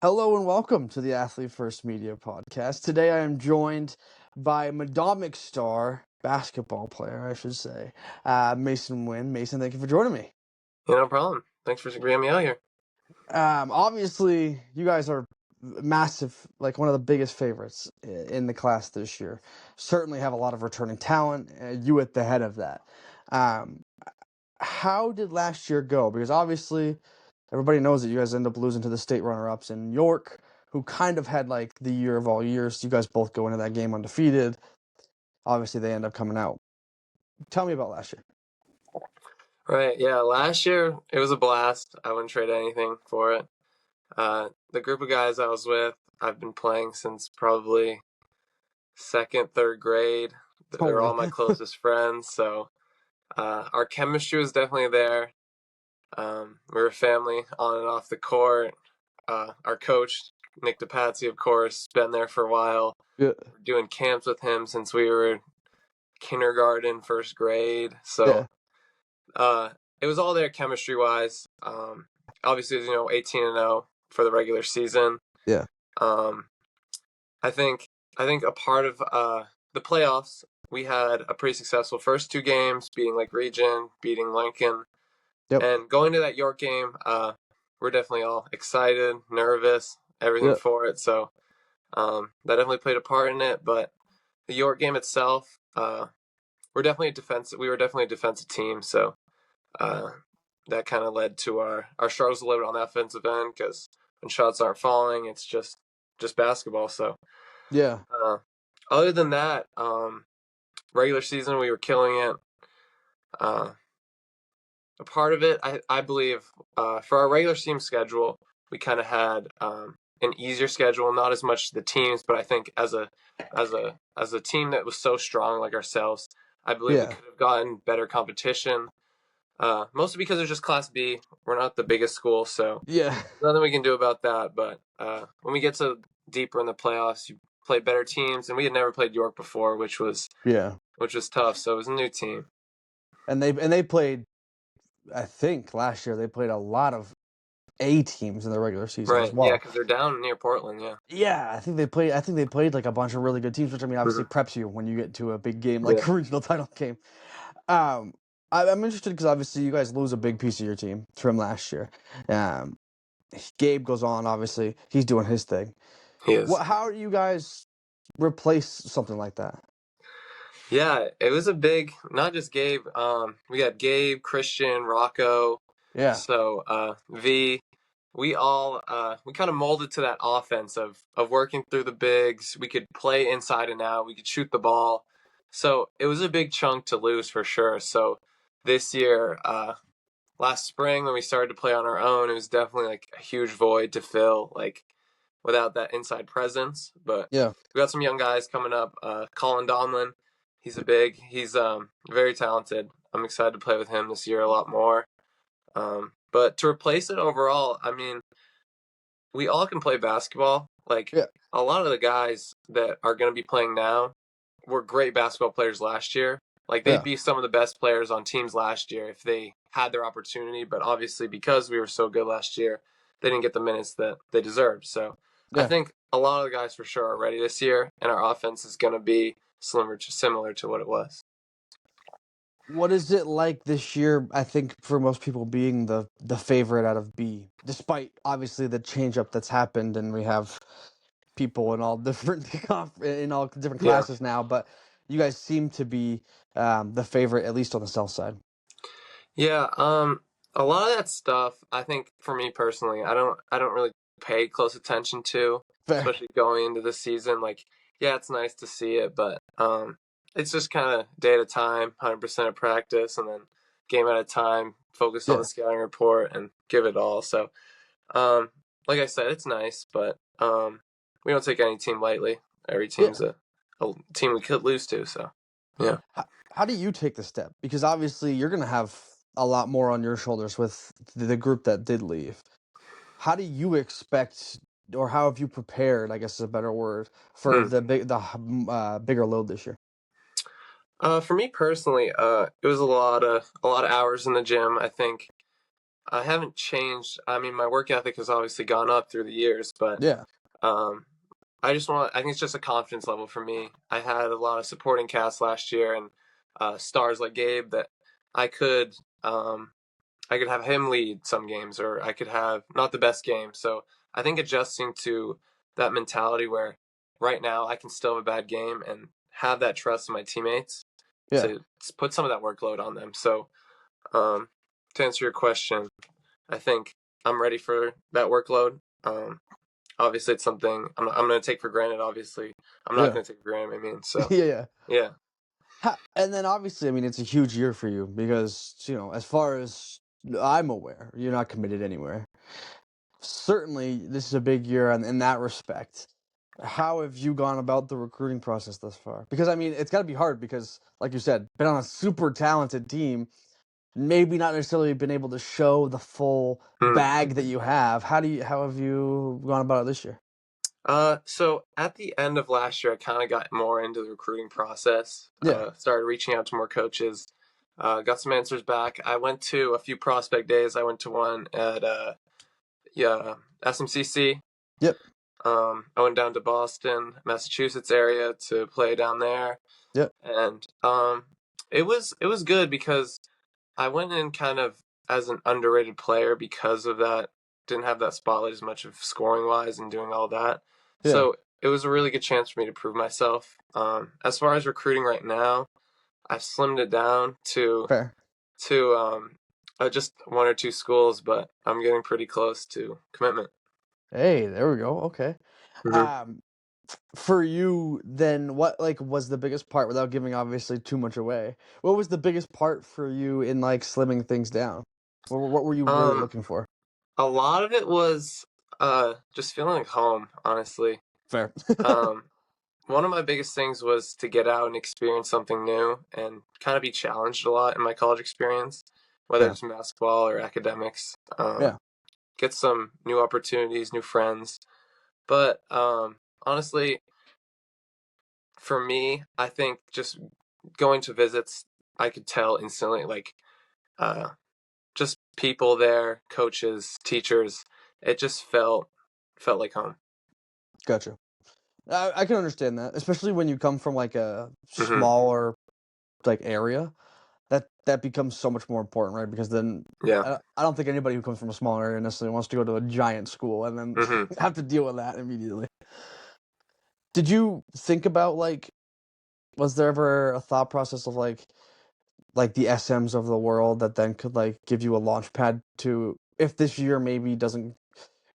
Hello and welcome to the Athlete First Media Podcast. Today I am joined by Medomak star basketball player, I should say, Mason Nguyen. Mason, thank you for joining me. Yeah, no problem. Thanks for bringing me out here. Obviously, you guys are massive, like one of the biggest favorites in the class this year. Certainly have a lot of returning talent, you at the head of that. Um, how did last year go? Because obviously, everybody knows that you guys end up losing to the state runner-ups in York, who kind of had like the year of all years. You guys both go into that game undefeated. Obviously, they end up coming out. Tell me about last year. Right, yeah, last year it was a blast. I wouldn't trade anything for it. The group of guys I was with, I've been playing since probably second, third grade. They're Holy. all my closest friends, so our chemistry was definitely there. We were a family on and off the court. Our coach, Nick DePatsy, of course, been there for a while. Yeah. We're doing camps with him since we were kindergarten, first grade. Yeah. It was all there chemistry wise. Obviously, 18-0 for the regular season. Yeah. Um, I think a part of the playoffs, we had a pretty successful first two games, beating Lake Region, beating Lincoln, Yep. and going to that York game. We're definitely all excited, nervous, everything for it. So that definitely played a part in it. But the York game itself, we were definitely a defensive team. So that kind of led to our struggles a little bit on the offensive end because when shots aren't falling, it's just basketball. So Yeah. other than that, regular season we were killing it. A part of it, I believe, for our regular season schedule, we kind of had an easier schedule, not as much the teams, but I think as a team that was so strong like ourselves, I believe we could have gotten better competition. Mostly because it's just Class B. We're not the biggest school, so nothing we can do about that. But when we get to deeper in the playoffs, you play better teams, and we had never played York before, which was tough. So it was a new team. And they played. I think last year they played a lot of A teams in the regular season as well. Yeah, because they're down near Portland. Yeah. Yeah, I think they played like a bunch of really good teams, which I mean obviously preps you when you get to a big game like a regional title game. I'm interested because obviously you guys lose a big piece of your team from last year. Gabe goes on, obviously he's doing his thing. He is. How do you guys replace something like that? Yeah, it was a big, not just Gabe. We got Gabe, Christian, Rocco. Yeah. So V, we all we kind of molded to that offense of working through the bigs. We could play inside and out. We could shoot the ball. So it was a big chunk to lose for sure. So this year, last spring when we started to play on our own, it was definitely like a huge void to fill, like without that inside presence. But yeah, we got some young guys coming up. Colin Donlin, he's he's very talented. I'm excited to play with him this year a lot more. But to replace it overall, I mean, we all can play basketball. Like a lot of the guys that are going to be playing now were great basketball players last year. Like they'd be some of the best players on teams last year if they had their opportunity. But obviously, because we were so good last year, they didn't get the minutes that they deserved. So I think a lot of the guys for sure are ready this year, and our offense is going to be similar to what it was. What is it like this year? I think for most people being the favorite out of B, despite obviously the change up that's happened, and we have people in all different classes now. But you guys seem to be the favorite, at least on the south side. Yeah, a lot of that stuff, I think for me personally, I don't really pay close attention to, especially going into the season. Like, yeah, it's nice to see it, but it's just kind of day at a time, 100% of practice, and then game at a time, focus on the scouting report and give it all. So, like I said, it's nice, but we don't take any team lightly. Every team's a team we could lose to, so yeah. How do you take the step? Because obviously you're going to have a lot more on your shoulders with the group that did leave. How do you expect, or how have you prepared, I guess is a better word, for the bigger load this year? For me personally, it was a lot of hours in the gym. I think I haven't changed. I mean, my work ethic has obviously gone up through the years, but Yeah, um, I think it's just a confidence level for me. I had a lot of supporting cast last year and stars like Gabe that I could, um, I could have him lead some games, or I could have not the best game. So I think adjusting to that mentality where right now I can still have a bad game and have that trust in my teammates yeah, to put some of that workload on them. So um, to answer your question, I think I'm ready for that workload. Obviously, it's something I'm going to take for granted. Obviously, I'm not yeah, going to take for granted. I mean, so yeah, yeah. yeah. And then obviously, I mean, it's a huge year for you because, as far as I'm aware, you're not committed anywhere. Certainly, this is a big year in that respect. How have you gone about the recruiting process thus far? Because, I mean, it's got to be hard because, like you said, been on a super talented team, maybe not necessarily been able to show the full Hmm. bag that you have. How have you gone about it this year? So at the end of last year, I kind of got more into the recruiting process. Yeah, Started reaching out to more coaches. Got some answers back. I went to a few prospect days. I went to one at yeah SMCC. yep, I went down to Boston, Massachusetts area to play down there, yep, and it was good because I went in kind of as an underrated player because of that. Didn't have that spotlight as much of scoring wise and doing all that. yeah, So it was a really good chance for me to prove myself. As far as recruiting right now, I've slimmed it down fair. to just one or two schools, but I'm getting pretty close to commitment. Hey, there we go. Okay. Hmm. Um, for you, then, what like was the biggest part, without giving obviously too much away? What was the biggest part for you in like slimming things down? What were you really Um, looking for? a lot of it was just feeling like home, honestly. Fair. Um, One of my biggest things was to get out and experience something new and kind of be challenged a lot in my college experience, whether Yeah, it's in basketball or academics. yeah, Get some new opportunities, new friends. But honestly, for me, I think just going to visits, I could tell instantly, like uh, just people there, coaches, teachers. It just felt like home. gotcha. I can understand that, especially when you come from like a Hmm. smaller like area. That becomes so much more important, right? Because then Yeah. I don't think anybody who comes from a small area necessarily wants to go to a giant school and then Hmm. have to deal with that immediately. Did you think about like, was there ever a thought process of like the SMs of the world that then could like give you a launch pad to, if this year maybe doesn't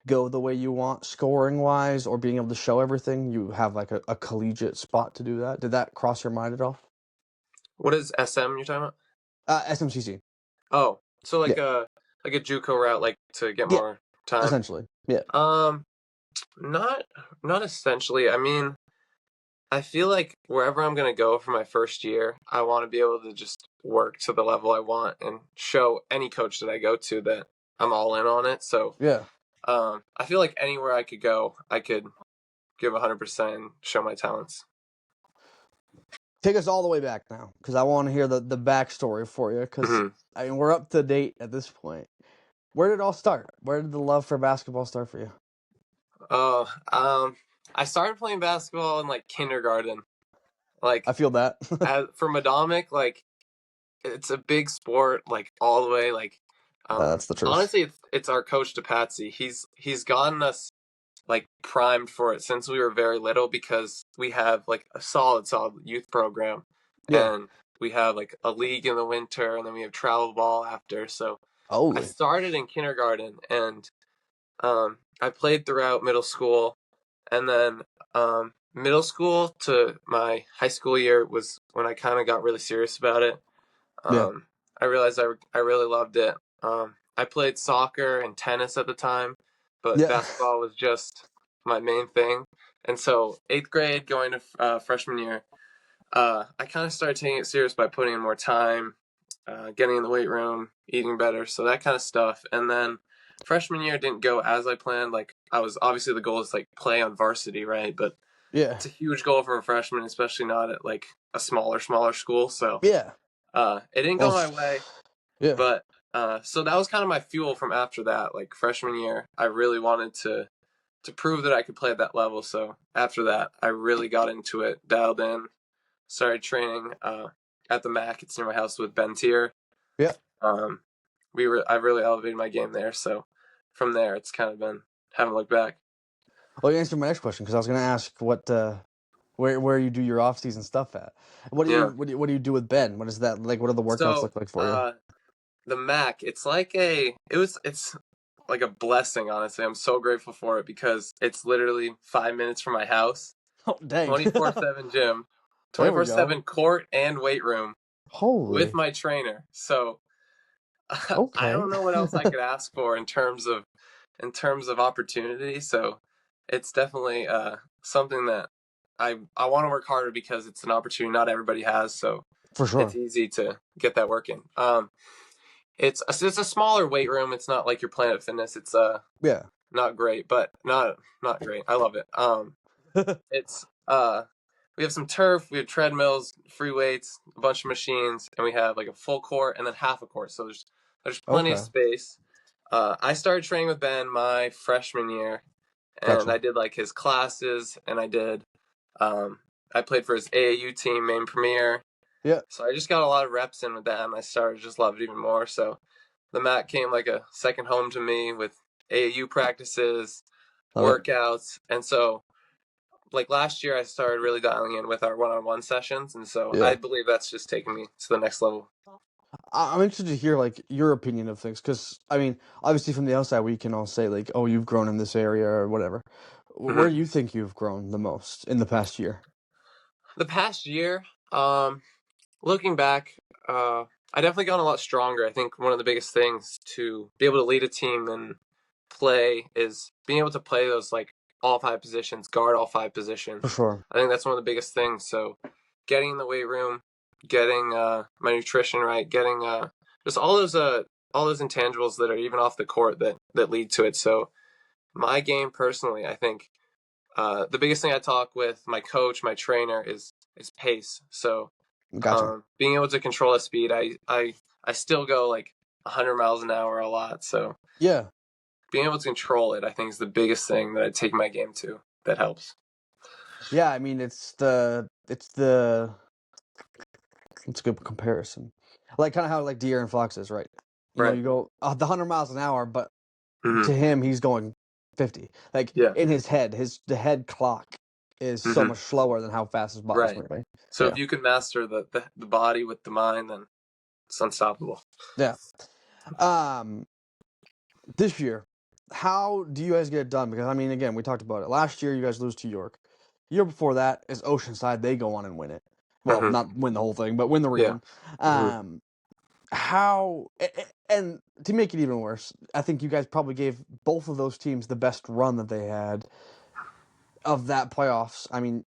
go the way you want scoring wise or being able to show everything, you have like a collegiate spot to do that? Did that cross your mind at all? What is SM you're talking about? SMCC. Oh, so Yeah. like a JUCO route, like to get Yeah. more time. Essentially. Yeah. Um, not not essentially. I mean, I feel like wherever I'm gonna go for my first year, I want to be able to just work to the level I want and show any coach that I go to that I'm all in on it. So, Yeah. I feel like anywhere I could go, I could give 100% and show my talents. Take us all the way back now, because I want to hear the backstory for you. Because Hmm. I mean, we're up to date at this point. Where did it all start? Where did the love for basketball start for you? Oh, I started playing basketball in like kindergarten. I Like feel that. for Medomak, like it's a big sport, like all the way. Like, That's the truth. honestly, it's our coach DePatsy. He's gotten us like primed for it since we were very little because we have like a solid youth program, Yeah. and we have like a league in the winter, and then we have travel ball after. So I Holy. started in kindergarten, and I played throughout middle school, and then middle school to my high school year was when I kind of got really serious about it. Yeah. I realized I really loved it. I played soccer and tennis at the time, but Yeah. basketball was just my main thing. And so, eighth grade, going to freshman year, I kind of started taking it serious by putting in more time, getting in the weight room, eating better, so that kind of stuff. And then freshman year didn't go as I planned. Like I was obviously the goal is like play on varsity, right? But Yeah. it's a huge goal for a freshman, especially not at like a smaller school. So Yeah. it didn't Well, go my way, yeah. but So that was kind of my fuel from after that. Like freshman year, I really wanted to prove that I could play at that level. So after that, I really got into it, dialed in, started training at the Mac. It's near my house with Ben Tier. Yeah. Um, I really elevated my game there. So from there, it's kind of been haven't looked back. Well, you answered my next question because I was going to ask where you do your off-season stuff at. Yeah. What do you do with Ben? What is that like? What do the workouts So look like for you? the Mac, it's like a blessing. Honestly, I'm so grateful for it because it's literally 5 minutes from my house. Oh, dang. 24/7 gym, There we 24/7 go. court and weight room with Holy. my trainer. So I Okay. don't know what else I could ask for in terms of opportunity. So it's definitely something that I want to work harder because it's an opportunity not everybody has. So For it's sure. easy to get that work in. It's a smaller weight room. It's not like your Planet Fitness. It's Yeah. not great, but not great. I love it. It's we have some turf, we have treadmills, free weights, a bunch of machines, and we have like a full court and then half a court. So there's plenty of Okay. space. I started training with Ben my freshman year, and Gotcha. I did like his classes, and um, I played for his AAU team, Maine Premier. Yeah. So I just got a lot of reps in with that, and I started to just love it even more. So the mat came like a second home to me with AAU practices, Love it. workouts, and so like last year I started really dialing in with our one-on-one sessions, and so I Yeah. believe that's just taken me to the next level. I'm interested to hear like your opinion of things because I mean, obviously from the outside we can all say like, oh, you've grown in this area or whatever. Where Mm-hmm. do you think you've grown the most in the past year? The past year, looking back, I definitely gotten a lot stronger. I think one of the biggest things to be able to lead a team and play is being able to play those like all five positions, guard all five For positions. sure. I think that's one of the biggest things. So getting in the weight room, getting my nutrition right, getting just all those intangibles that are even off the court that lead to it. So my game personally, I think the biggest thing I talk with my coach, my trainer is pace. So Gotcha. being able to control that speed, I still go like 100 miles an hour a lot. So Yeah. being able to control it, I think, is the biggest thing that I take my game to. That helps. Yeah, I mean it's a good comparison. Like kind of how like De'Aaron Fox is, right? You know, Right. you go the 100 miles an hour, but Mm-hmm. to him he's going 50. Like Yeah. in his head, the head clock is so Mm-hmm. much slower than how fast his body's Right. moving. So Yeah. if you can master the body with the mind, then it's unstoppable. Yeah. Um this year, how do you guys get it done? Because I mean, again, we talked about it. Last year, you guys lose to York. Year before that is Oceanside. They go on and win it. Well, Mm-hmm. not win the whole thing, but win the Yeah. region. Mm-hmm. Um, and to make it even worse, I think you guys probably gave both of those teams the best run that they had of that playoffs. I mean,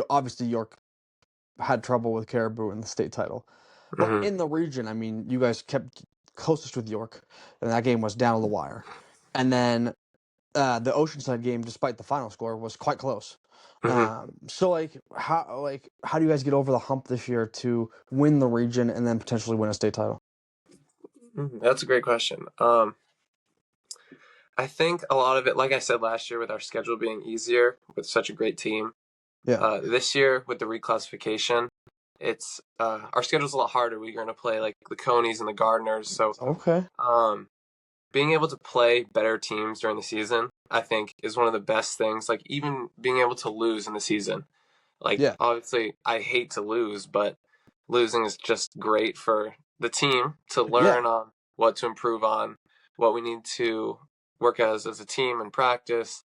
obviously York had trouble with Caribou in the state title, but Mm-hmm. in the region, I mean, you guys kept closest with York, and that game was down to the wire. And then the Oceanside game, despite the final score, was quite close. Mm-hmm. So how do you guys get over the hump this year to win the region and then potentially win a state title? Mm-hmm. That's a great question. I think a lot of it, like I said last year, with our schedule being easier with such a great team. Yeah. This year with the reclassification, it's our schedule's a lot harder. We're going to play like the Conies and the Gardeners, so Okay. um, being able to play better teams during the season, I think, is one of the best things. Like even being able to lose in the season. Like Yeah. obviously, I hate to lose, but losing is just great for the team to Yeah. learn on what to improve on, what we need to work as a team and practice,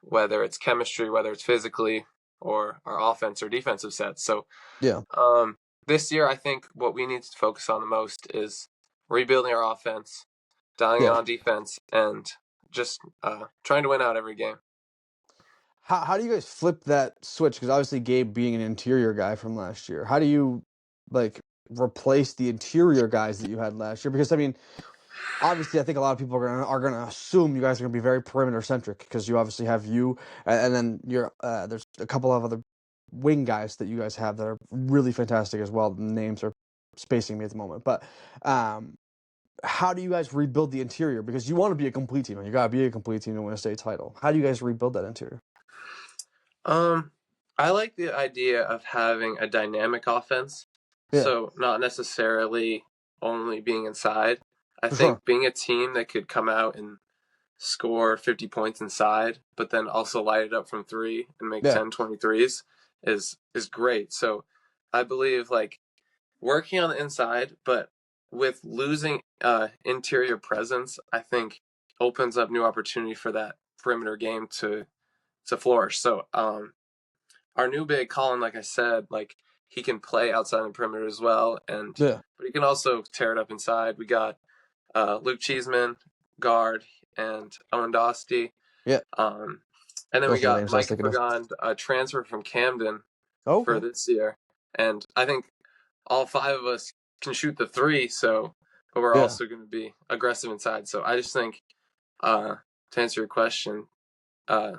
whether it's chemistry, whether it's physically, or our offense or defensive sets. So Yeah. um, this year, I think what we need to focus on the most is rebuilding our offense, dialing in Yeah. on defense, and just trying to win out every game. How do you guys flip that switch? Because obviously Gabe being an interior guy from last year, how do you like replace the interior guys that you had last year? Because I mean, obviously, I think a lot of people are gonna assume you guys are gonna be very perimeter centric because you obviously have you, and then there's a couple of other wing guys that you guys have that are really fantastic as well. The names are spacing me at the moment, but um, how do you guys rebuild the interior? Because you want to be a complete team, and you got to be a complete team to win a state title. How do you guys rebuild that interior? I like the idea of having a dynamic offense. Yeah, So not necessarily only being inside. I for sure. think being a team that could come out and score 50 points inside, but then also light it up from three and make Yeah, 10-23s is great. So I believe like working on the inside, but with losing interior presence, I think opens up new opportunity for that perimeter game to flourish. So our new big Colin, like I said, like he can play outside the perimeter as well, and yeah, but he can also tear it up inside. We got Luke Cheeseman, guard, and Owen Dosty. yeah. Um, and then we Those are the got names I was Mike thinking of. Pagan, a transfer from Camden Oh, for okay. this year. And I think all five of us can shoot the three, so but we're Yeah, also going to be aggressive inside. So I just think, to answer your question, uh,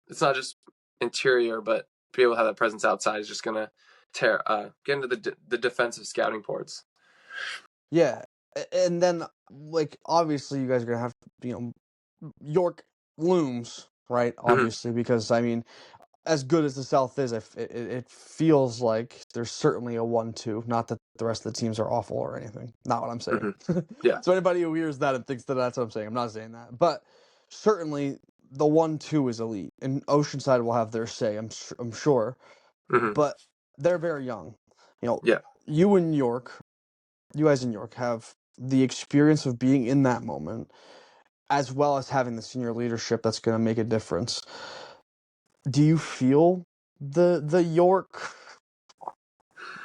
it's not just interior, but to be able to have that presence outside is just going to get into the defensive scouting ports. yeah. And then like obviously you guys are gonna have York looms, right? Mm-hmm, Obviously, because I mean, as good as the South is, it feels like there's certainly a 1-2. Not that the rest of the teams are awful or anything. Not what I'm saying. mm-hmm. Yeah. So anybody who hears that and thinks that that's what I'm saying, I'm not saying that. But certainly the 1-2 is elite, and Oceanside will have their say. I'm sure, Mm-hmm, but they're very young. You know, yeah. you in York, you guys in York have the experience of being in that moment, as well as having the senior leadership that's going to make a difference. Do you feel the York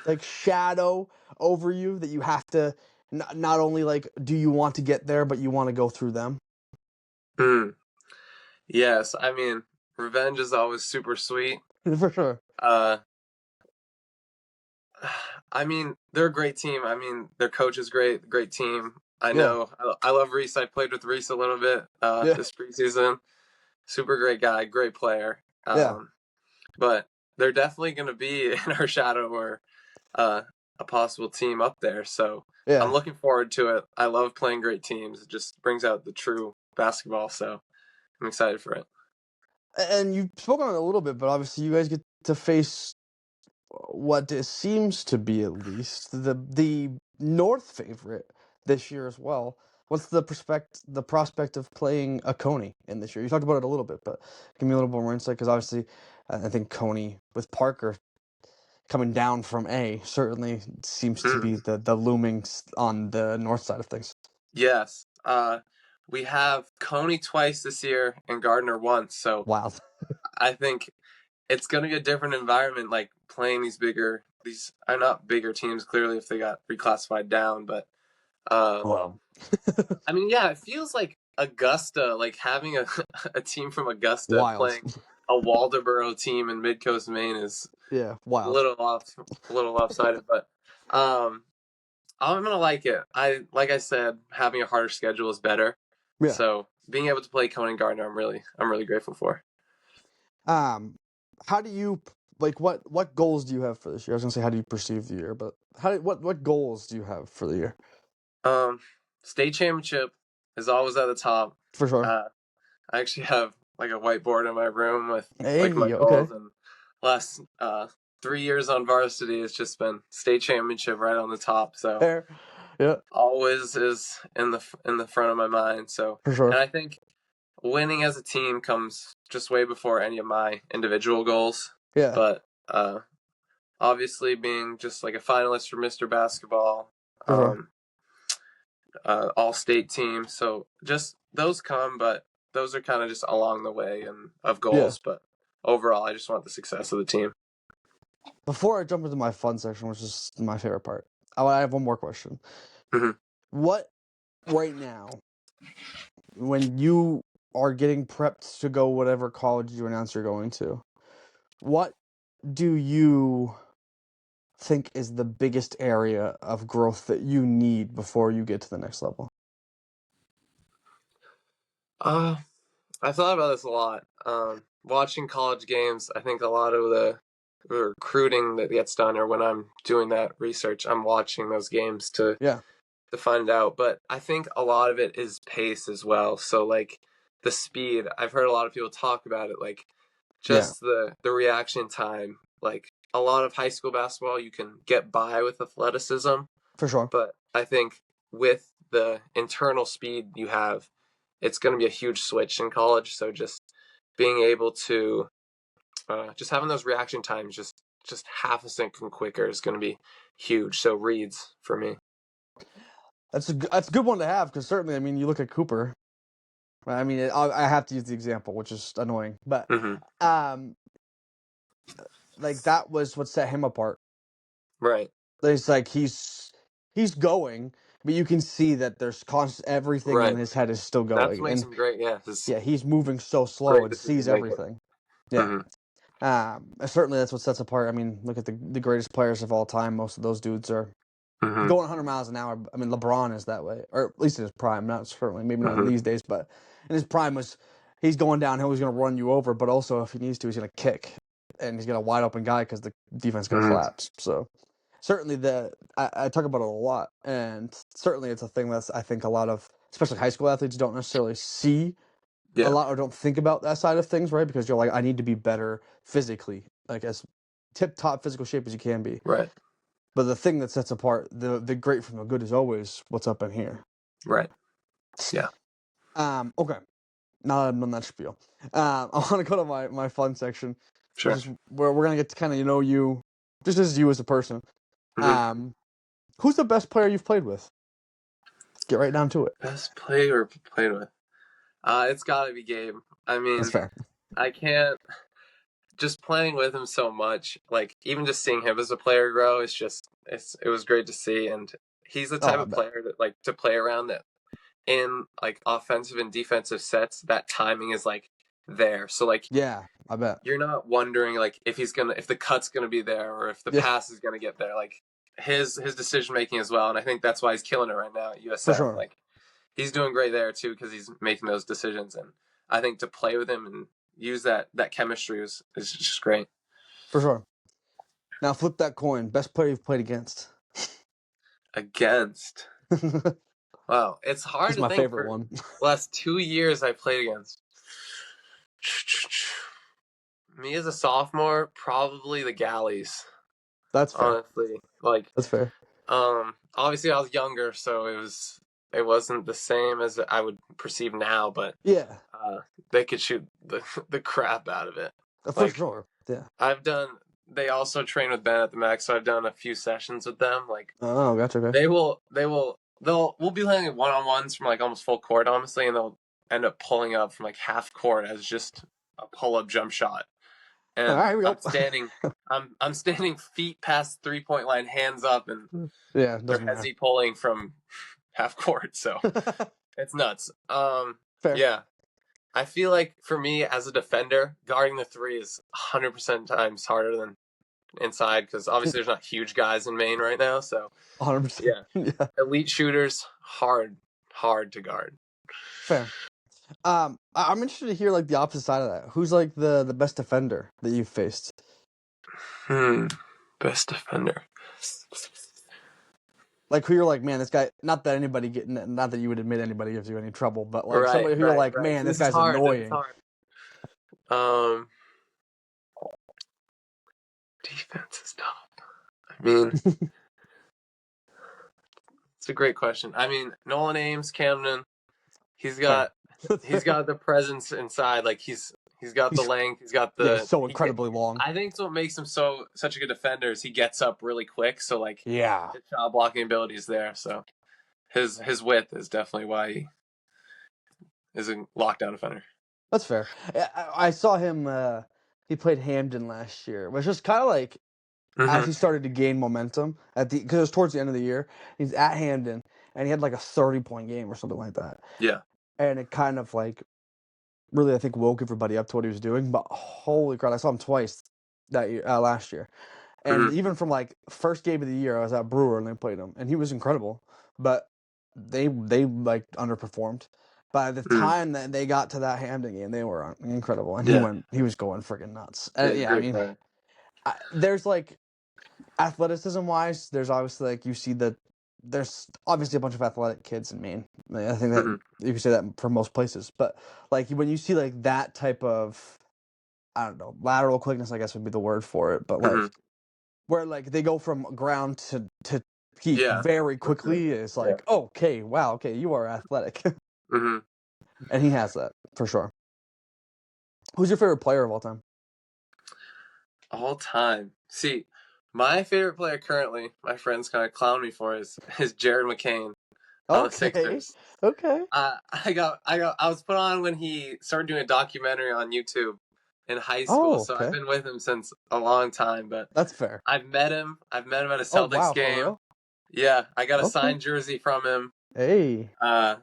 like shadow over you that you have to not only like do you want to get there, but you want to go through them? Mm. Yes. I mean, revenge is always super sweet. For sure. Uh, I mean, they're a great team. I mean, their coach is great, great team. I Yeah. know. I love Reese. I played with Reese a little bit Yeah. this preseason. Super great guy, great player. Yeah. But they're definitely going to be in our shadow or uh, a possible team up there. So I'm Yeah. looking forward to it. I love playing great teams. It just brings out the true basketball. So I'm excited for it. And you spoke on it a little bit, but obviously you guys get to face what it seems to be at least the North favorite this year as well. What's the prospect of playing a Coney in this year? You talked about it a little bit, but give me a little more insight because obviously I think Coney with Parker coming down from A certainly seems to Mm. be the looming on the north side of things. Yes. We have Coney twice this year and Gardner once. So Wild. I think it's going to be a different environment, like playing these are not bigger teams, clearly, if they got reclassified down. But Wow. I mean, yeah, it feels like Augusta, like having a team from Augusta Wild. playing a Waldoboro team in Midcoast Maine is Yeah, a wild. little a little lopsided, but um, I'm gonna like it. Like I said, having a harder schedule is better. Yeah. So being able to play Conan Gardner, I'm really grateful for. Um, how do you like what goals do you have for this year? I was gonna say how do you perceive the year, but what goals do you have for the year? Um, State championship is always at the top. For sure. Uh, I actually have like a whiteboard in my room with like my Hey, okay. goals, and last 3 years on varsity it's just been state championship right on the top. So Fair. Yeah, always is in the front of my mind. So for and sure. I think winning as a team comes just way before any of my individual goals. Yeah, But obviously being just like a finalist for Mr. Basketball, for sure. um, all state team. So just those come, but those are kind of just along the way and of Yeah. goals. But overall, I just want the success of the team. Before I jump into my fun section, which is my favorite part, I have one more question. Mm-hmm. What right now, when you are getting prepped to go whatever college you announce you're going to, what do you think is the biggest area of growth that you need before you get to the next level? Uh, I thought about this a lot. Watching college games, I think a lot of the recruiting that gets done, or when I'm doing that research, I'm watching those games to Yeah, to find out. But I think a lot of it is pace as well. So like the speed, I've heard a lot of people talk about it, like Yeah, just the reaction time. Like a lot of high school basketball, you can get by with athleticism, for sure. but I think with the internal speed you have, it's going to be a huge switch in college. So just being able to just having those reaction times just half a second quicker is going to be huge. So reads for me. That's a good one to have because certainly, I mean, you look at Cooper. I mean, I have to use the example, which is annoying, but Mm-hmm. um, like that was what set him apart. Right. It's like he's going, but you can see that there's constant everything in Right. his head is still That's what going, makes and him great. Yeah. His yeah, he's moving so slow great and decision sees making. everything. Yeah. Mm-hmm. Certainly that's what sets apart. I mean, look at the greatest players of all time. Most of those dudes are Mm-hmm. going 100 miles an hour. I mean, LeBron is that way, or at least in his prime. Not certainly, maybe not in Mm-hmm. these days, but in his prime was he's going downhill. He's going to run you over, but also if he needs to, he's going to kick, and he's got a wide open guy because the defense is going to Mm-hmm. collapse. So certainly I talk about it a lot, and certainly it's a thing that's I think a lot of especially high school athletes don't necessarily see a Yeah. lot or don't think about that side of things, right? Because you're like, I need to be better physically, like as tip top physical shape as you can be. Right. But the thing that sets apart the great from the good is always what's up in here. Right. Yeah. Okay. Now that I've done that spiel, I want to go to my fun section, which Sure. is where we're gonna get to kind of know you, just as you as a person. Mm-hmm. Who's the best player you've played with? Let's get right down to it. Best player played with. It's got to be Gabe. I That's mean, fair. I can't. Just playing with him so much, like even just seeing him as a player grow, it was great to see. And he's the Oh, type I of bet. player that like to play around that in like offensive and defensive sets, that timing is like there. So like Yeah, I bet. you're not wondering like if the cut's gonna be there or if the Yeah, pass is gonna get there. Like his decision making as well, and I think that's why he's killing it right now at for USF. sure. Like he's doing great there too because he's making those decisions, and I think to play with him and use that chemistry is just great. For sure. Now flip that coin. Best player you've played against. Against. This Wow, it's hard is to my think favorite for one. the last 2 years I played against. Me as a sophomore, probably the Galleys. That's fair. Honestly, like, That's fair. obviously I was younger, so it wasn't the same as I would perceive now, but Yeah, they could shoot the crap out of it. for Like sure. Yeah. I've done. They also train with Ben at the Max, so I've done a few sessions with them. Like Oh, gotcha. Okay. we'll be playing one on ones from like almost full court, honestly, and they'll end up pulling up from like half court as just a pull up jump shot. All And right, here we I'm standing feet past 3 point line, hands up, and go. Yeah, they're doesn't matter. hezzy pulling from half court, so it's nuts. Fair. Yeah. I feel like for me as a defender, guarding the three is 100% times harder than inside because obviously there's not huge guys in Maine right now. So 100%. yeah, Yeah. elite shooters, hard to guard. Fair. I'm interested to hear like the opposite side of that. Who's like the best defender that you've faced? Best defender. Like who you're like, man, this guy. Not that not that you would admit anybody gives you any trouble, but like Right, somebody who you're like, right. man, this This is guy's hard. This is annoying. hard. Defense is tough. I mean, it's a great question. I mean, Nolan Ames, Camden, he's got the presence inside. Like he's got the length. He's got Yeah, the. he's so incredibly long. I think it's what makes him such a good defender is he gets up really quick. So like Yeah. his shot blocking ability is there. So his width is definitely why he is a lockdown defender. That's fair. I saw him. He played Hamden last year. It was just kind of like as he started to gain momentum because it was towards the end of the year. He's at Hamden and he had like a 30-point game or something like that. Yeah. And it kind of like really I think woke everybody up to what he was doing. But holy crap, I saw him twice that year, last year. And even from like first game of the year, I was at Brewer and they played him, and he was incredible. But they like underperformed. By the time that they got to that Hamden game, they were incredible, and he was going freaking nuts. Yeah, I mean, there's like athleticism wise, there's obviously like you see the there's obviously a bunch of athletic kids in Maine. I think that Hmm. you can say that for most places, but like when you see like that type of, I don't know, lateral quickness, I guess would be the word for it, but Hmm. like where like they go from ground to peak Yeah, very for sure. quickly, it's Yeah. like, okay, wow, okay, you are athletic. Hmm. And he has that for sure. Who's your favorite player of all time? All time. See, my favorite player currently, my friends kind of clown me for, is Jared McCain on the Okay. Sixers. Okay. I was put on when he started doing a documentary on YouTube in high school, Oh, so I've okay. been with him since a long time. But That's fair. I've met him. I've met him at a Oh, Celtics wow, for game. real? Yeah, I got a Okay. signed jersey from him. Hey, Uh,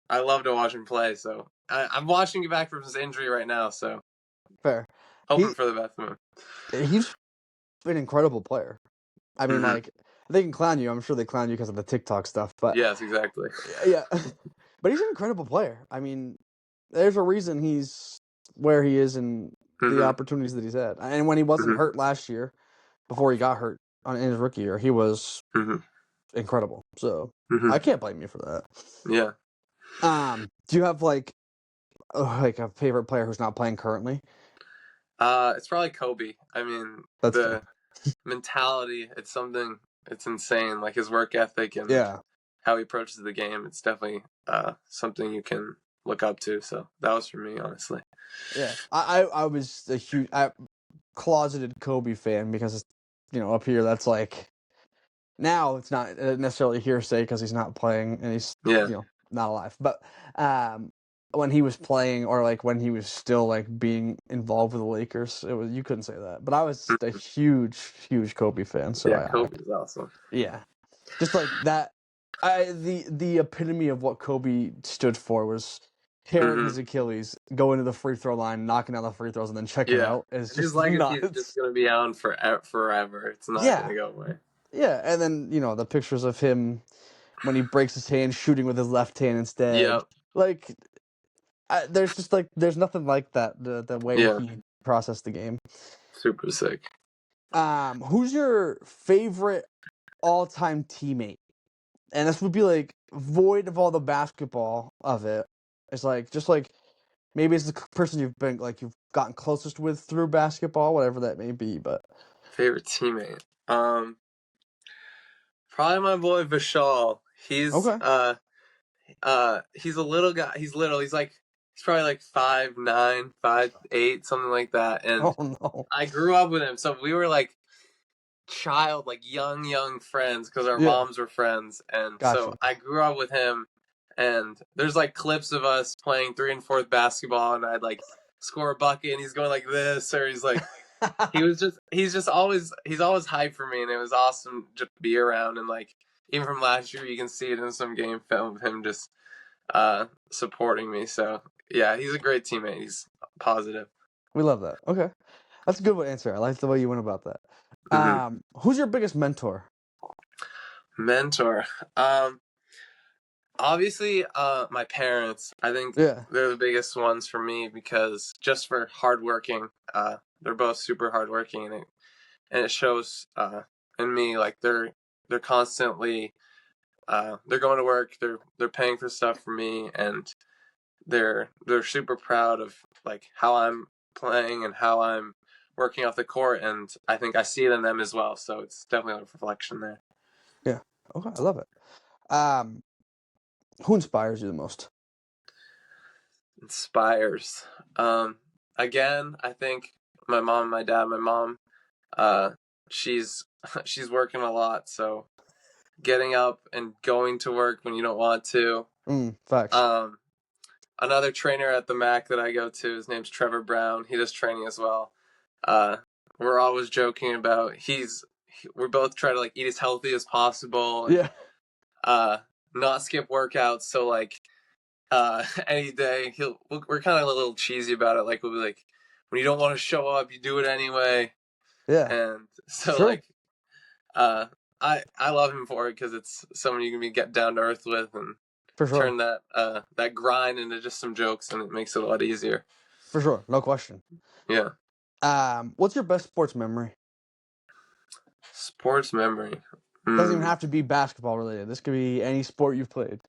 I love to watch him play. So I'm watching him back from his injury right now. So fair. hoping He for the best of him. he's an incredible player. I mean, Hmm. like they can clown you. I'm sure they clown you because of the TikTok stuff, but Yes, exactly. yeah, but he's an incredible player. I mean, there's a reason he's where he is and the Hmm. opportunities that he's had. And when he wasn't Hmm. hurt last year, before he got hurt in his rookie year, he was Hmm. incredible. So Hmm. I can't blame you for that. Yeah. Do you have like a favorite player who's not playing currently? It's probably Kobe. I mean, That's fair. the mentality, it's something, it's insane. Like his work ethic and Yeah, how he approaches the game, it's definitely something you can look up to. So that was for me, honestly. yeah. I was a huge closeted Kobe fan because up here that's like now it's not necessarily hearsay because he's not playing and he's Yeah. not alive. But um, when he was playing or like when he was still like being involved with the Lakers, you couldn't say that. But I was a Mhm. huge Kobe fan, so Yeah, I Kobe is awesome. yeah, just like that. The epitome of what Kobe stood for was tearing Hmm. his Achilles, going to the free throw line, knocking down the free throws, and then checking Yeah. out. Is And his just legacy is just nuts. going to be on forever. It's not going Yeah, to go away. yeah, and then the pictures of him when he breaks his hand shooting with his left hand instead. Yep. Like there's just like there's nothing like that. The way Yeah. he processed the game. Super sick. Who's your favorite all time teammate? And this would be like void of all the basketball of it. It's like just like maybe it's the person you've gotten closest with through basketball, whatever that may be. But Favorite teammate. Probably my boy Vishal. He's okay. he's a little guy. He's little. He's probably like 5'9", 5'8", something like that. And Oh no. I grew up with him, so we were like young friends because our Yeah. moms were friends, and so Gotcha. I grew up with him. And there's like clips of us playing 3 and 4 basketball, and I'd like score a bucket, and he's going like this, or he's always hyped for me, and it was awesome just to be around. And like even from last year, you can see it in some game film of him just supporting me. So yeah, he's a great teammate. He's positive. We love that. Okay. That's a good answer. I like the way you went about that. Hmm. Who's your biggest mentor? Mentor. Obviously, my parents. I think Yeah. they're the biggest ones for me because just for hardworking. They're both super hardworking, and it shows in me. Like they're constantly they're going to work. They're paying for stuff for me, and they're super proud of like how I'm playing and how I'm working off the court, and I think I see it in them as well. So it's definitely a reflection there. Yeah. Okay. I love it. Um, who inspires you the most? Inspires. Um, Again, I think my mom and my dad. My mom, uh, she's she's working a lot, so getting up and going to work when you don't want to. Facts. Um, Another trainer at the Mac that I go to, his name's Trevor Brown. He does training as well. Uh, we're always joking about we both try to like eat as healthy as possible and Yeah. uh, not skip workouts. So like any day we're kind of a little cheesy about it. Like we'll be like, when you don't want to show up, you do it anyway. Yeah. And It's so true. like I love him for it because it's someone you can be get down to earth with and For sure. turn that grind into just some jokes, and it makes it a lot easier. For sure. No question. Yeah. What's your best sports memory? Sports memory. Doesn't even have to be basketball related. This could be any sport you've played.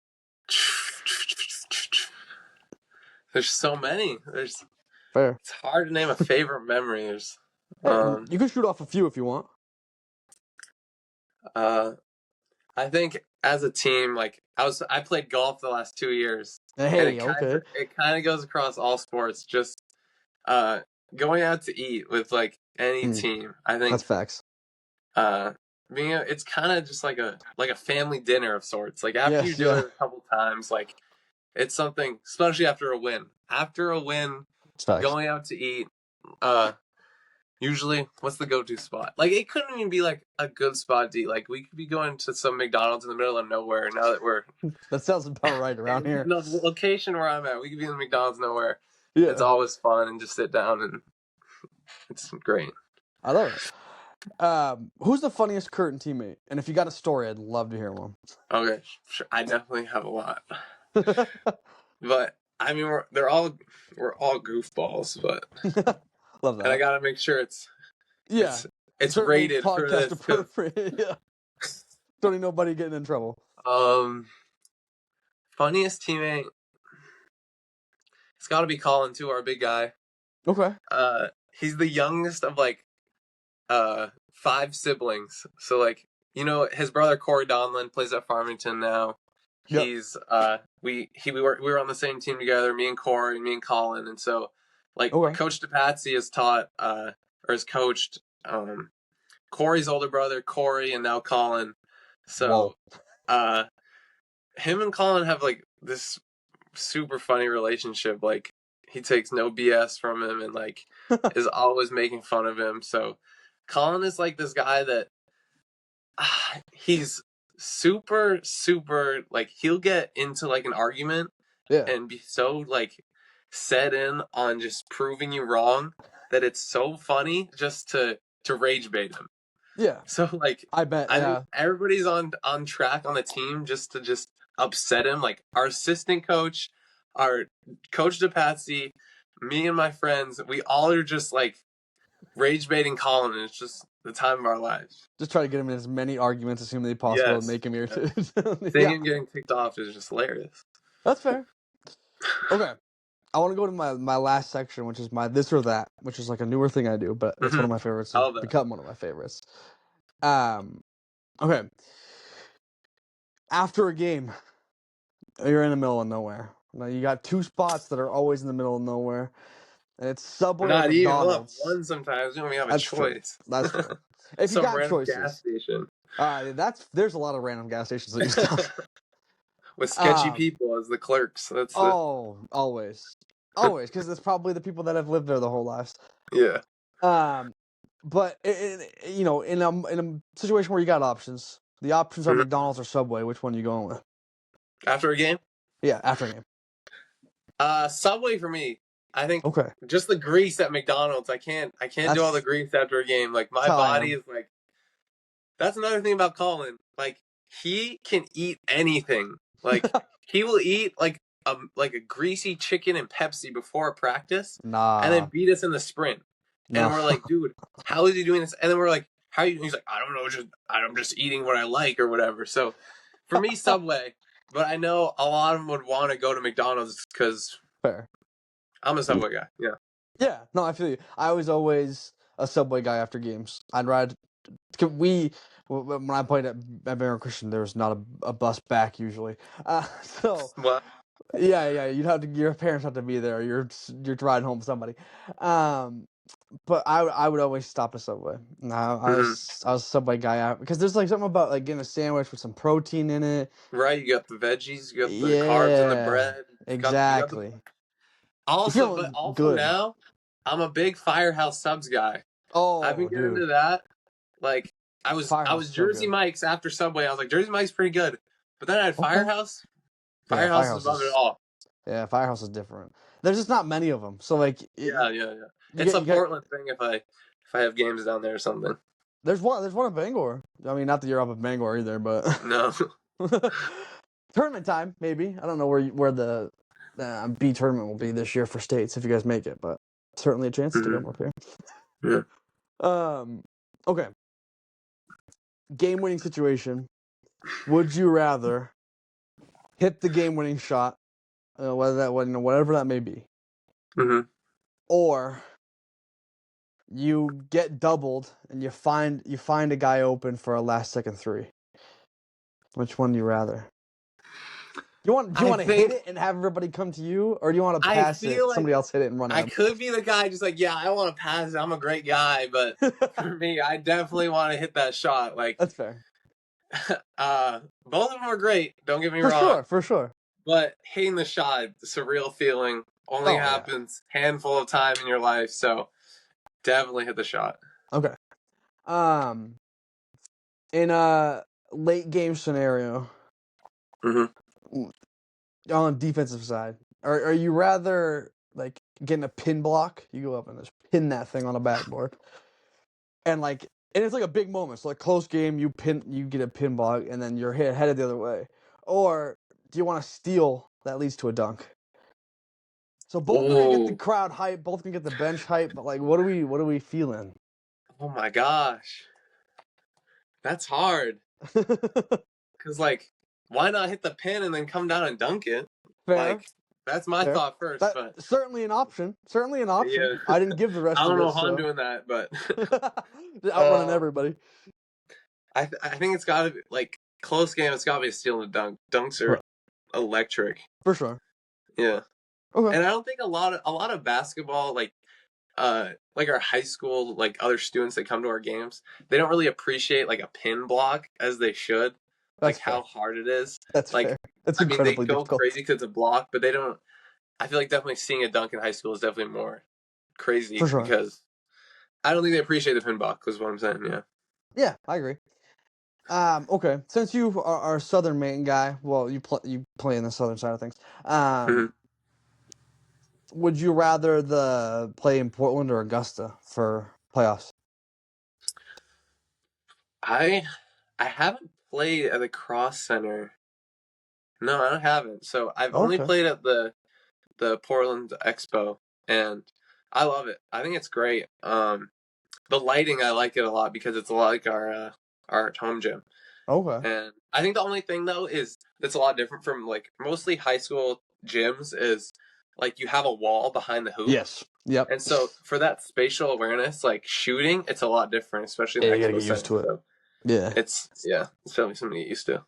There's so many. Fair. It's hard to name a favorite memory. There's Hey, you can shoot off a few if you want. I think as a team, like I played golf the last 2 years, and Hey, okay. it kind of goes across all sports. Just going out to eat with like any team. I That's think facts. it's kind of just like a family dinner of sorts. Like after you Yes, do yeah. it a couple times, like it's something, especially after a win. After a win, It's facts. going out to eat. Usually, what's the go-to spot? Like, it couldn't even be like a good spot to eat. Like, we could be going to some McDonald's in the middle of nowhere. Now that we're That sounds about right around here. no, the location where I'm at, we could be in the McDonald's nowhere. Yeah. It's always fun and just sit down and it's great. I love it. Who's the funniest Curtin teammate? And if you got a story, I'd love to hear one. Okay, sure. I definitely have a lot, but I mean, we're all goofballs, but love that. and I gotta make sure it's certainly rated for podcast this. appropriate. Yeah. Don't need nobody getting in trouble. Funniest teammate. It's got to be Colin too, our big guy. Okay. He's the youngest of like 5 siblings. So like, his brother Corey Donlin plays at Farmington now. Yep. He's we were on the same team together, me and Corey, me and Colin, and so like Coach DePatsy has taught or has coached Corey's older brother Corey and now Colin. So him and Colin have like this super funny relationship. Like he takes no BS from him and like is always making fun of him. So Colin is like this guy that he's super like he'll get into like an argument and be so like set in on just proving you wrong that it's so funny just to rage bait him. Yeah. So like I bet I think everybody's on track on the team just to upset him. Like our assistant coach, our coach DePatsy, me and my friends, we all are just like rage baiting Colin, and it's just the time of our lives. Just try to get him in as many arguments as humanly possible and make him irritated. Seeing him getting kicked off is just hilarious. That's fair. Okay. I want to go to my last section, which is my this or that, which is like a newer thing I do, but it's one of my favorites. It's become one of my favorites. Okay. After a game, you're in the middle of nowhere. Now you got 2 spots that are always in the middle of nowhere. And it's Subway or McDonald's. Even one sometimes. We don't even have a choice. True. That's true. If you got choices. Gas station. There's a lot of random gas stations that you stop. With sketchy people as the clerks. Always. Always, because it's probably the people that have lived there the whole lives. Yeah. But in a situation where you got options, the options are McDonald's or Subway. Which one are you going with? After a game? Yeah, after a game. Subway for me. I think just the grease at McDonald's. I can't do all the grease after a game. Like my body is like. That's another thing about Colin. Like he can eat anything. Like he will eat like a greasy chicken and Pepsi before a practice, and then beat us in the sprint. And we're like, dude, how is he doing this? And then we're like, how are you? He's like, I don't know, I'm just eating what I like or whatever. So for me, Subway. But I know a lot of them would want to go to McDonald's because I'm a Subway guy. Yeah. Yeah. No, I feel you. I was always a Subway guy after games. I'd ride. When I played at Barron Christian, there was not a bus back usually. So what? Yeah. Your parents have to be there. You're riding home with somebody. But I would always stop at Subway. I was a Subway guy because there's like something about like getting a sandwich with some protein in it. Right, you got the veggies, you got the carbs and the bread. Exactly. Also now, I'm a big Firehouse Subs guy. Oh, I've been getting into that. Like I was Jersey Mike's after Subway. I was like, Jersey Mike's pretty good, but then I had Firehouse. Firehouse is above it all. Yeah, Firehouse is different. There's just not many of them, so like. Yeah. It's a Portland thing if I have games down there or something. There's one in Bangor. I mean, not that you're up in Bangor either, but no. Tournament time, maybe. I don't know where the B tournament will be this year for states if you guys make it, but certainly a chance to come up here. Yeah. Okay. game-winning situation. Would you rather hit the game-winning shot, whatever that may be, Mm-hmm. or you get doubled and you find a guy open for a last-second three? Which one do you rather? Do you I want to hit think it and have everybody come to you, or do you want to I pass it, feel somebody like else hit it and run I at could be the guy just like, yeah, I want to pass it. I'm a great guy, but him? for me, I definitely want to hit that shot. Like, That's fair. both of them are great. Don't get me For wrong, sure, for sure. but hitting the shot, it's a real feeling. Only Oh yeah. happens handful of time in your life, so definitely hit the shot. Okay. Um, in a late game scenario, Mm-hmm. on the defensive side, are you rather like getting a pin block? You go up and just pin that thing on a backboard, and it's like a big moment. So like close game, you get a pin block, and then you're headed the other way. Or do you want to steal that leads to a dunk? So both are gonna get the Oh, crowd hype, both gonna get the bench hype, but like what are we feeling? oh my gosh, that's hard. Cause like, why not hit the pin and then come down and dunk it? Fair, Like, that's my fair. thought first. That But certainly an option. Certainly an option. yeah, I didn't give the I rest don't of it, know how I'm so doing that, but outrunning uh, everybody. I think it's got to be like close game. It's got to be a steal and a dunk. Dunks are Right. electric. For sure. Yeah, Okay. and I don't think a lot of basketball like our high school like other students that come to our games, they don't really appreciate like a pin block as they should, like That's how fair. hard it is. That's Like, fair. That's I mean, they incredibly go difficult. crazy because it's a block, but they don't. I feel like definitely seeing a dunk in high school is definitely more For crazy sure. because I don't think they appreciate the pin block. Is what I'm saying. Yeah. Yeah, I agree. Okay. Since you are a Southern Maine guy, well, you play in the Southern side of things. Mm-hmm. Would you rather the play in Portland or Augusta for playoffs? I I haven't played at the Cross Center. No, I haven't. So I've only Okay. played at the Portland Expo, and I love it. I think it's great. The lighting, I like it a lot because it's a lot like our home gym. Okay. And I think the only thing though is that's a lot different from like mostly high school gyms is like you have a wall behind the hoop. Yes. Yep. And so for that spatial awareness, like shooting, it's a lot different, especially in Yeah, the you gotta expo get used center. to it. So Yeah. it's definitely something to get used to.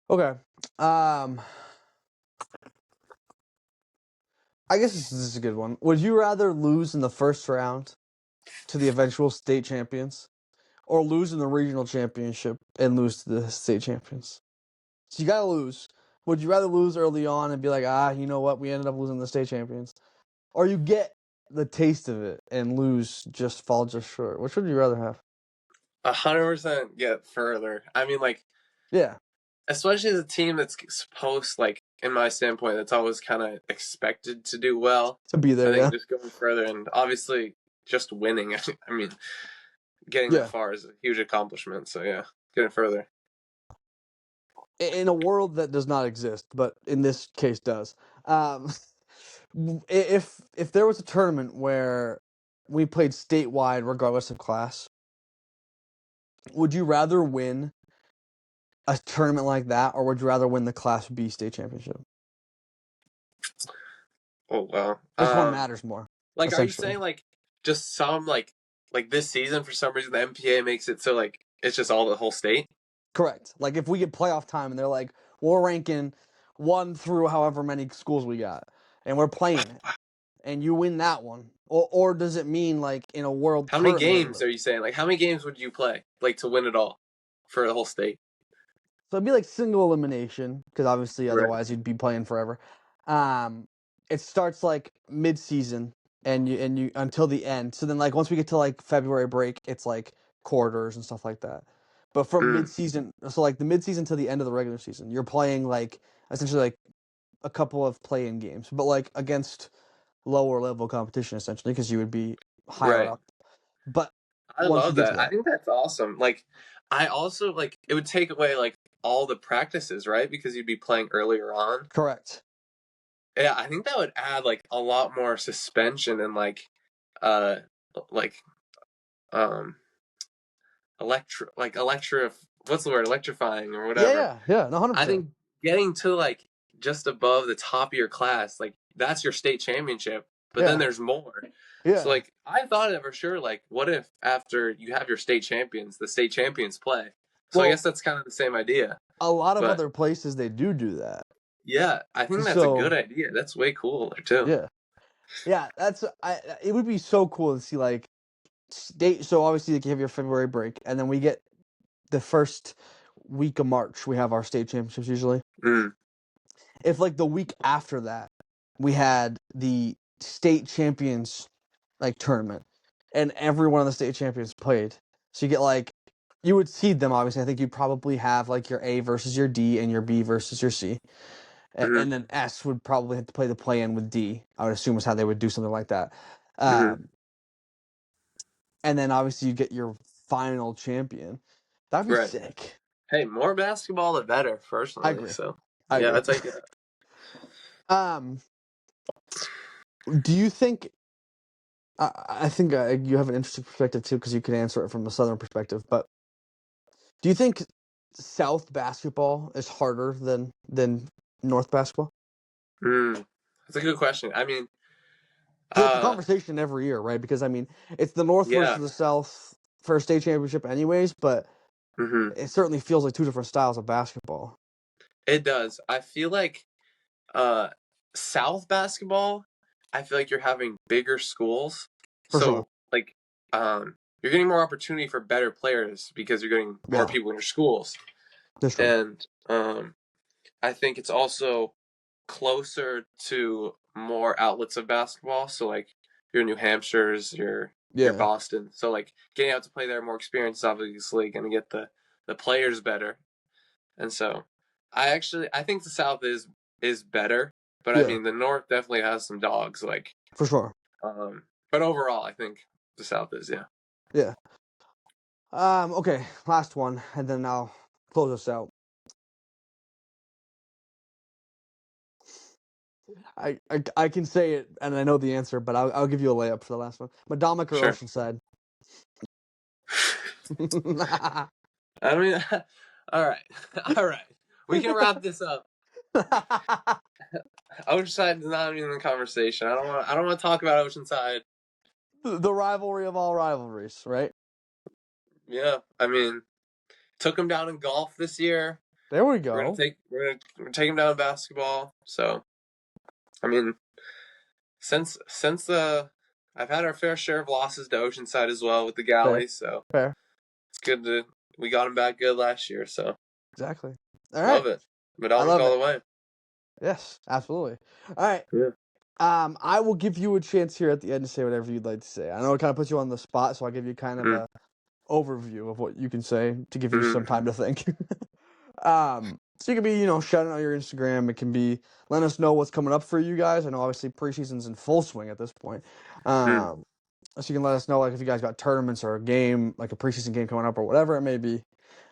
Okay. I guess this is a good one. Would you rather lose in the first round to the eventual state champions, or lose in the regional championship and lose to the state champions? So you gotta lose. Would you rather lose early on and be like, you know what, we ended up losing the state champions, or you get the taste of it and fall just short? Which would you rather have? 100% get further. I mean, like, Yeah, especially as a team that's supposed, like, in my standpoint, that's always kind of expected to do well. to be I there. Yeah, think just going further and obviously just winning. I mean, getting that yeah. far is a huge accomplishment. So yeah, getting further. In a world that does not exist, but in this case does. Um, if there was a tournament where we played statewide regardless of class, would you rather win a tournament like that, or would you rather win the Class B state championship? Oh wow. Which one matters more, Like, are you essentially? saying like just some like this season for some reason the MPA makes it so like it's just all the whole state? Correct. Like if we get playoff time and they're like, we're ranking 1 through however many schools we got, and we're playing it, and you win that one, or does it mean like in a world How many tournament? games are you saying? Like, how many games would you play like to win it all for the whole state? So it'd be like single elimination, because obviously Right. otherwise you'd be playing forever. Um, it starts like mid-season and you until the end. So then like once we get to like February break, it's like quarters and stuff like that. But from Mm, mid-season, so like the mid-season to the end of the regular season, you're playing like essentially like a couple of play-in games, but like against lower level competition essentially, because you would be higher right. up. But I once you love get to that. I that, think that's awesome. Like, I also like it would take away like all the practices, right? Because you'd be playing earlier on. correct. Yeah, I think that would add like a lot more suspension and uh like um what's the word, electrifying or whatever. Yeah, no, I 100%. think getting to like just above the top of your class, like that's your state championship. But then Yeah, there's more. So yeah. like I thought it for sure. Like, what if after you have your state champions, the state champions play? So I Well, guess that's kind of the same idea. a lot of But other places they do that. yeah, I think that's a good So idea. That's way cooler too. yeah, yeah. It would be so cool to see like state. So obviously, like, you have your February break, and then we get the first week of March. We have our state championships usually. Mm, If like the week after that, we had the state champions like tournament, and every one of the state champions played. So you get like you would seed them. Obviously, I think you'd probably have like your A versus your D and your B versus your C. mm-hmm, And then S would probably have to play the play-in with D. I would assume is how they would do something like that. mm-hmm. And then obviously you get your final champion. That'd be Right. sick. Hey, more basketball the better, I personally. agree. So I yeah, agree. I take it. Um, do you think? I think you have an interesting perspective too, because you can answer it from the southern perspective. But do you think South basketball is harder than North basketball? That's a good question. I mean, Because it's a conversation every year, right? Because I mean, it's the North versus yeah. the South for a state championship, anyways. But Mm-hmm. it certainly feels like two different styles of basketball. It does. I feel like uh, South basketball, I feel like you're having bigger schools. For sure. So, like, you're getting more opportunity for better players because you're getting more Yeah, people in your schools. that's true. And I think it's also closer to more outlets of basketball. So, like, your New Hampshire's, your Yeah, Boston. So, like, getting out to play there, more experience is obviously going to get the players better. And so I think the South is better, but I yeah, mean the North definitely has some dogs. Like, for sure. but overall, I think the South is, yeah. Yeah. Okay, last one, and then I'll close us out. I can say it, and I know the answer, but I'll give you a layup for the last one. Medomak or Sure. Oceanside? I mean, all right, all right. We can wrap this up. Oceanside is not even in the conversation. I don't want to talk about Oceanside. The rivalry of all rivalries, right? Yeah, I mean, took him down in golf this year. There we go. We're gonna take him down in basketball. So, I mean, since the I've had our fair share of losses to Oceanside as well with the Fair, Galley, so fair. it's good to we got him back good last year. So Exactly. All right. love it, I Medomak love all it. the way. Yes, absolutely. All right. Yeah. I will give you a chance here at the end to say whatever you'd like to say. I know it kind of puts you on the spot, so I'll give you kind of Mm-hmm. a overview of what you can say to give you Mm-hmm. some time to think. So you can be, shouting out your Instagram. It can be letting us know what's coming up for you guys. I know obviously preseason's in full swing at this point. So you can let us know like if you guys got tournaments or a game, like a preseason game coming up or whatever it may be.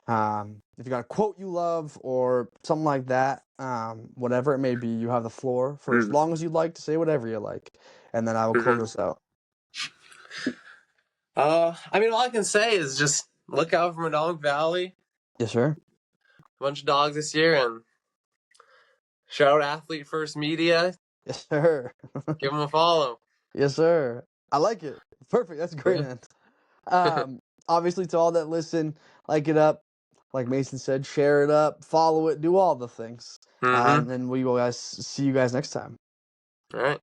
If you got a quote you love or something like that, whatever it may be, you have the floor for as Mm-hmm. long as you'd like to say whatever you like, and then I will close Mm-hmm. us out. I mean, all I can say is just look out for Medomak Valley. Yes, sir. A bunch of dogs this year, and shout out Athlete First Media. Yes, sir. Give them a follow. Yes, sir. I like it. Perfect. That's a great end. Obviously, to all that listen, like it up. Like Mason said, share it up, follow it, do all the things. Mm-hmm. And then we will guys see you guys next time. All right.